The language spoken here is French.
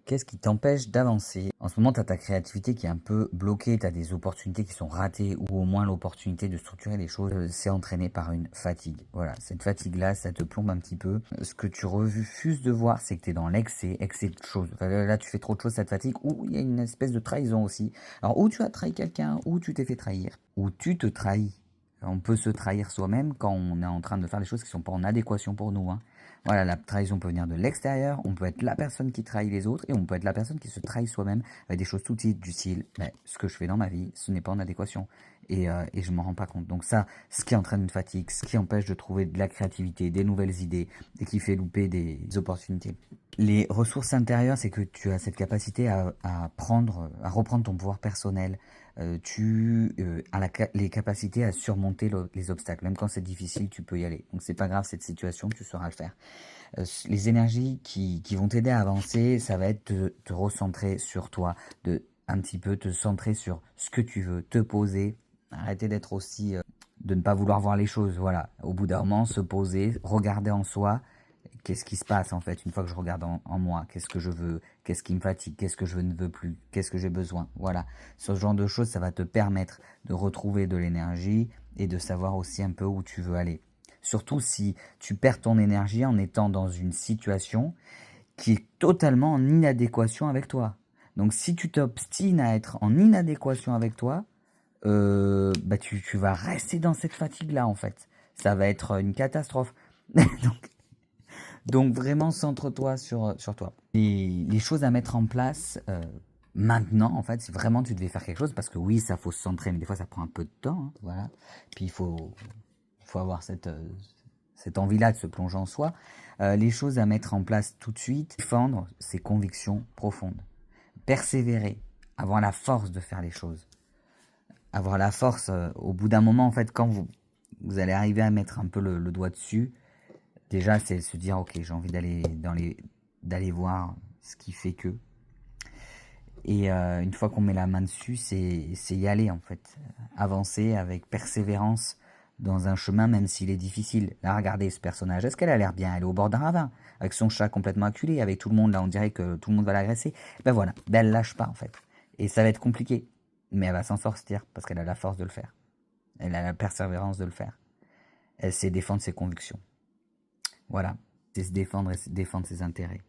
Qu'est-ce qui t'empêche d'avancer? En ce moment, tu as ta créativité qui est un peu bloquée, tu as des opportunités qui sont ratées ou au moins l'opportunité de structurer les choses. C'est entraîné par une fatigue. Voilà, cette fatigue-là, ça te plombe un petit peu. Ce que tu refuses de voir, c'est que tu es dans l'excès, excès de choses. Enfin, là, tu fais trop de choses, cette fatigue, ou il y a une espèce de trahison aussi. Alors, ou tu as trahi quelqu'un, ou tu t'es fait trahir, ou tu te trahis. On peut se trahir soi-même quand on est en train de faire des choses qui ne sont pas en adéquation pour nous, hein. Voilà, la trahison peut venir de l'extérieur, on peut être la personne qui trahit les autres et on peut être la personne qui se trahit soi-même avec des choses tout petites du style ce que je fais dans ma vie, ce n'est pas en adéquation et je ne m'en rends pas compte. Donc ça, ce qui entraîne une fatigue, ce qui empêche de trouver de la créativité, des nouvelles idées et qui fait louper des opportunités. Les ressources intérieures, c'est que tu as cette capacité à reprendre ton pouvoir personnel. Tu as les capacités à surmonter les obstacles. Même quand c'est difficile, tu peux y aller. Donc c'est pas grave cette situation, tu sauras le faire. Les énergies qui vont t'aider à avancer, ça va être de te recentrer sur toi, de un petit peu te centrer sur ce que tu veux, te poser, arrêter d'être aussi, de ne pas vouloir voir les choses, voilà. Au bout d'un moment, se poser, regarder en soi, qu'est-ce qui se passe en fait une fois que je regarde en moi, qu'est-ce que je veux, qu'est-ce qui me fatigue, qu'est-ce que je ne veux plus, qu'est-ce que j'ai besoin, voilà. Ce genre de choses, ça va te permettre de retrouver de l'énergie et de savoir aussi un peu où tu veux aller. Surtout si tu perds ton énergie en étant dans une situation qui est totalement en inadéquation avec toi. Donc si tu t'obstines à être en inadéquation avec toi, tu vas rester dans cette fatigue-là en fait. Ça va être une catastrophe. donc vraiment centre-toi sur toi. Les choses à mettre en place maintenant, en fait, si vraiment tu devais faire quelque chose, parce que oui, ça faut se centrer, mais des fois ça prend un peu de temps, hein, voilà. Puis il faut avoir cette envie-là de se plonger en soi. Les choses à mettre en place tout de suite, défendre ses convictions profondes, persévérer, avoir la force de faire les choses, avoir la force au bout d'un moment, en fait, quand vous allez arriver à mettre un peu le doigt dessus, déjà c'est se dire ok, j'ai envie d'aller voir ce qui fait que. Et une fois qu'on met la main dessus, c'est y aller en fait. Avancer avec persévérance dans un chemin, même s'il est difficile. Là, regardez ce personnage, est-ce qu'elle a l'air bien? Elle est au bord d'un ravin, avec son chat complètement acculé, avec tout le monde, là on dirait que tout le monde va l'agresser. Ben voilà, ben elle lâche pas en fait. Et ça va être compliqué, mais elle va s'en sortir, parce qu'elle a la force de le faire. Elle a la persévérance de le faire. Elle sait défendre ses convictions. Voilà, c'est se défendre et défendre ses intérêts.